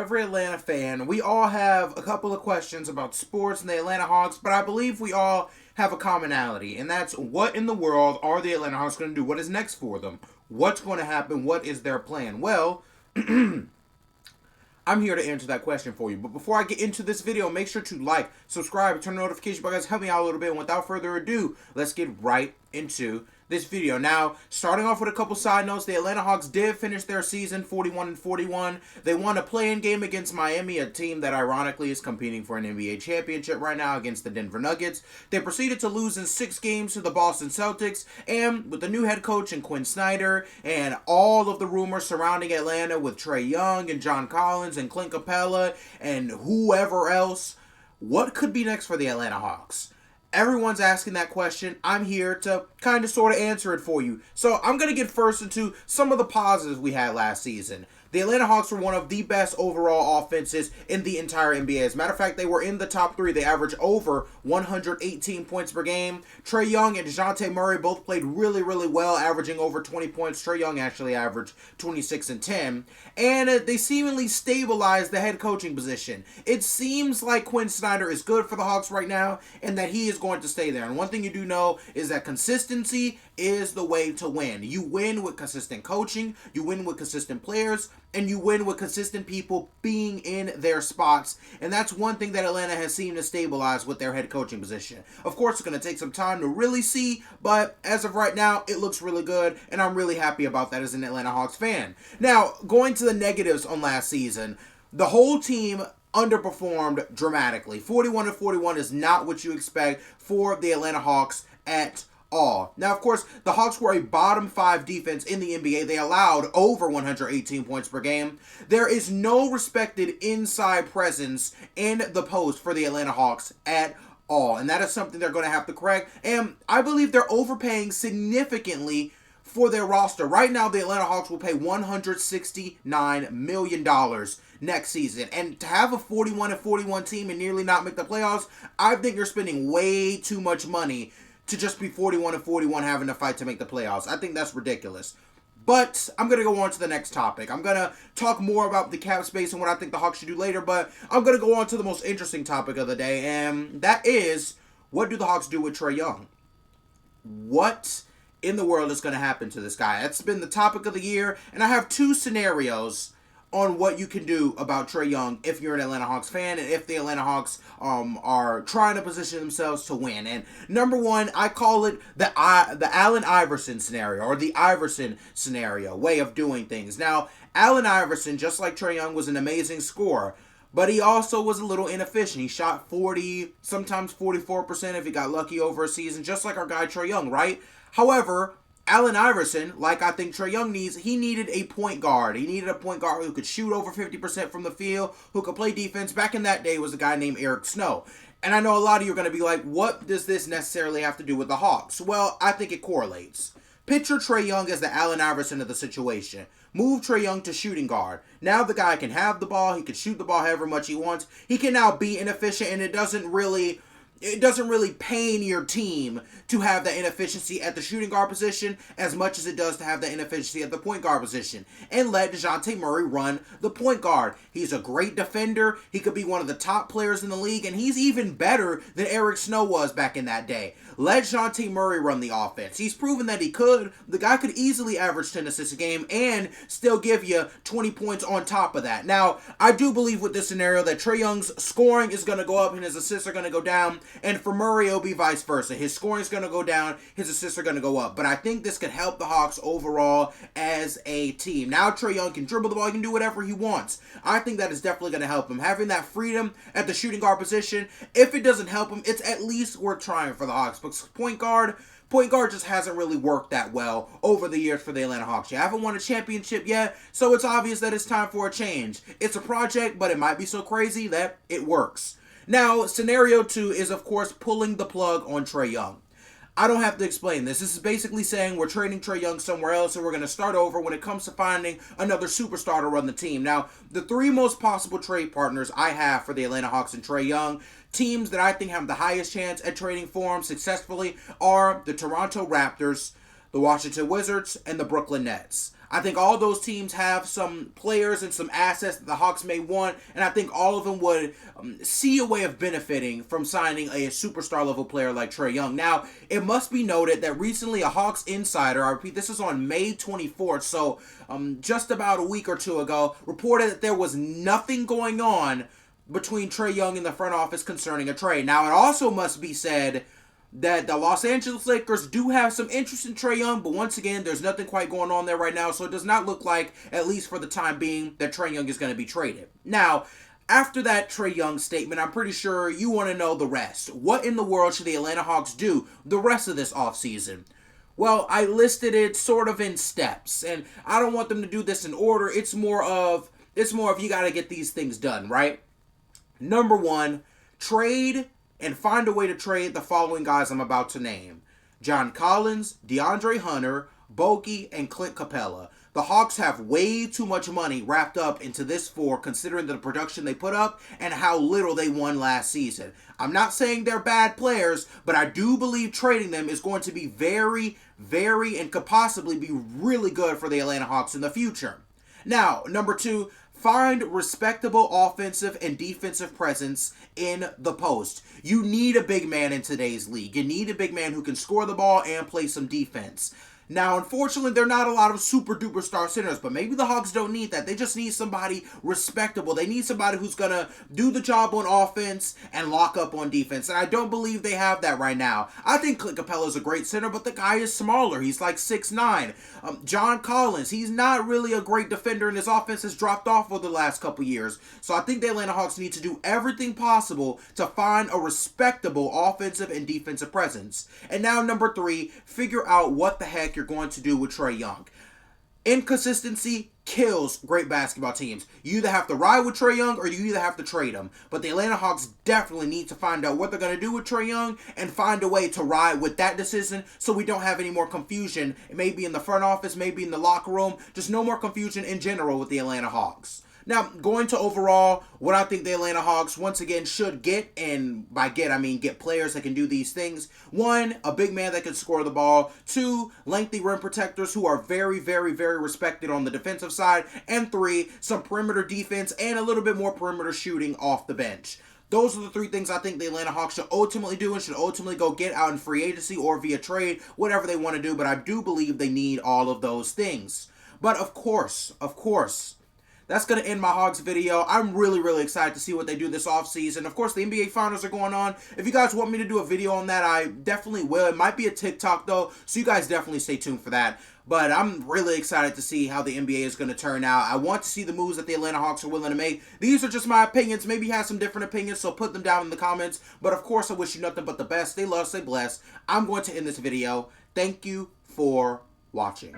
every Atlanta fan, we all have a couple of questions about sports and the Atlanta Hawks, but I believe we all have a commonality, and that's what in the world are the Atlanta Hawks going to do? What is next for them? What's going to happen? What is their plan? Well, I'm here to answer that question for you. But before I get into this video, make sure to like, subscribe, turn the notification bell, guys. Help me out a little bit. And without further ado, let's get right into this video. Now, starting off with a couple side notes, the Atlanta Hawks did finish their season 41-41. They won a play-in game against Miami, a team that ironically is competing for an NBA championship right now against the Denver Nuggets. They proceeded to lose in 6 games to the Boston Celtics, and with the new head coach and Quinn Snyder and all of the rumors surrounding Atlanta with Trae Young and John Collins and Clint Capella and whoever else, what could be next for the Atlanta Hawks? Everyone's asking that question. I'm here to kind of sort of answer it for you. So I'm going to get first into some of the positives we had last season. The Atlanta Hawks were one of the best overall offenses in the entire NBA. As a matter of fact, they were in the top 3. They averaged over 118 points per game. Trae Young and DeJounte Murray both played really, really well, averaging over 20 points. Trae Young actually averaged 26 and 10. And they seemingly stabilized the head coaching position. It seems like Quinn Snyder is good for the Hawks right now and that he is going to stay there. And one thing you do know is that consistency is the way to win. You win with consistent coaching, you win with consistent players, and you win with consistent people being in their spots. And that's one thing that Atlanta has seemed to stabilize with their head coaching position. Of course, it's going to take some time to really see, but as of right now, it looks really good, and I'm really happy about that as an Atlanta Hawks fan. Now, going to the negatives on last season, the whole team underperformed dramatically. 41-41 is not what you expect for the Atlanta Hawks at all. Now, of course, the Hawks were a bottom 5 defense in the NBA. They allowed over 118 points per game. There is no respected inside presence in the post for the Atlanta Hawks at all. And that is something they're going to have to correct. And I believe they're overpaying significantly for their roster. Right now, the Atlanta Hawks will pay $169 million next season. And to have a 41-41 team and nearly not make the playoffs, I think you're spending way too much money to just be 41-41 having to fight to make the playoffs. I think that's ridiculous. But I'm going to go on to the next topic. I'm going to talk more about the cap space and what I think the Hawks should do later, but I'm going to go on to the most interesting topic of the day, and that is, what do the Hawks do with Trae Young? What in the world is going to happen to this guy? That's been the topic of the year, and I have 2 scenarios on what you can do about Trae Young if you're an Atlanta Hawks fan and if the Atlanta Hawks are trying to position themselves to win. And number 1, I call it the Allen Iverson scenario, or the Iverson scenario, way of doing things. Now, Allen Iverson, just like Trae Young, was an amazing scorer, but he also was a little inefficient. He shot 40, sometimes 44% if he got lucky over a season, just like our guy Trae Young, right? However, Allen Iverson, like I think Trae Young needs, he needed a point guard. He needed a point guard who could shoot over 50% from the field, who could play defense. Back in that day was a guy named Eric Snow. And I know a lot of you are going to be like, what does this necessarily have to do with the Hawks? Well, I think it correlates. Picture Trae Young as the Allen Iverson of the situation. Move Trae Young to shooting guard. Now the guy can have the ball. He can shoot the ball however much he wants. He can now be inefficient, and it doesn't really pain your team to have the inefficiency at the shooting guard position as much as it does to have the inefficiency at the point guard position. And let DeJounte Murray run the point guard. He's a great defender. He could be one of the top players in the league, and he's even better than Eric Snow was back in that day. Let DeJounte Murray run the offense. He's proven that he could. The guy could easily average 10 assists a game and still give you 20 points on top of that. Now, I do believe with this scenario that Trae Young's scoring is going to go up and his assists are going to go down. And for Murray, it'll be vice versa. His scoring is going to go down, his assists are going to go up. But I think this could help the Hawks overall as a team. Now Trae Young can dribble the ball, he can do whatever he wants. I think that is definitely going to help him. Having that freedom at the shooting guard position, if it doesn't help him, it's at least worth trying for the Hawks. Because point guard just hasn't really worked that well over the years for the Atlanta Hawks. You haven't won a championship yet, so it's obvious that it's time for a change. It's a project, but it might be so crazy that it works. Now, scenario 2 is, of course, pulling the plug on Trae Young. I don't have to explain this. This is basically saying we're trading Trae Young somewhere else and we're going to start over when it comes to finding another superstar to run the team. Now, the 3 most possible trade partners I have for the Atlanta Hawks and Trae Young, teams that I think have the highest chance at trading for him successfully, are the Toronto Raptors, the Washington Wizards, and the Brooklyn Nets. I think all those teams have some players and some assets that the Hawks may want, and I think all of them would see a way of benefiting from signing a superstar level player like Trae Young. Now, it must be noted that recently a Hawks insider, I repeat, this is on May 24th, so just about a week or two ago, reported that there was nothing going on between Trae Young and the front office concerning a trade. Now, it also must be said that the Los Angeles Lakers do have some interest in Trae Young, but once again, there's nothing quite going on there right now, so it does not look like, at least for the time being, that Trae Young is going to be traded. Now, after that Trae Young statement, I'm pretty sure you want to know the rest. What in the world should the Atlanta Hawks do the rest of this offseason? Well, I listed it sort of in steps, and I don't want them to do this in order. It's more of you got to get these things done, right? Number one, trade and find a way to trade the following guys I'm about to name: John Collins, DeAndre Hunter, Bogey, and Clint Capella. The Hawks have way too much money wrapped up into this four, considering the production they put up and how little they won last season. I'm not saying they're bad players, but I do believe trading them is going to be very, and could possibly be really good for the Atlanta Hawks in the future. Now, number two, find respectable offensive and defensive presence in the post. You need a big man in today's league. You need a big man who can score the ball and play some defense. Now, unfortunately, there are not a lot of super duper star centers, but maybe the Hawks don't need that. They just need somebody respectable. They need somebody who's going to do the job on offense and lock up on defense, and I don't believe they have that right now. I think Clint Capella is a great center, but the guy is smaller. He's like 6'9". John Collins, he's not really a great defender, and his offense has dropped off over the last couple years. So I think the Atlanta Hawks need to do everything possible to find a respectable offensive and defensive presence. And now, number three, figure out what the heck you're going to do with Trae Young. Inconsistency kills great basketball teams. You either have to ride with Trae Young or you either have to trade him. But the Atlanta Hawks definitely need to find out what they're going to do with Trae Young and find a way to ride with that decision so we don't have any more confusion. Maybe in the front office, maybe in the locker room. Just no more confusion in general with the Atlanta Hawks. Now, going to overall, what I think the Atlanta Hawks, once again, should get, and by get, I mean get players that can do these things. One, a big man that can score the ball. Two, lengthy rim protectors who are very, very respected on the defensive side. And three, some perimeter defense and a little bit more perimeter shooting off the bench. Those are the three things I think the Atlanta Hawks should ultimately do and should ultimately go get out in free agency or via trade, whatever they want to do. But I do believe they need all of those things. But of course, that's going to end my Hawks video. I'm really excited to see what they do this offseason. Of course, the NBA Finals are going on. If you guys want me to do a video on that, I definitely will. It might be a TikTok, though, so you guys definitely stay tuned for that. But I'm really excited to see how the NBA is going to turn out. I want to see the moves that the Atlanta Hawks are willing to make. These are just my opinions. Maybe you have some different opinions, so put them down in the comments. But, of course, I wish you nothing but the best. Stay loved, stay blessed. I'm going to end this video. Thank you for watching.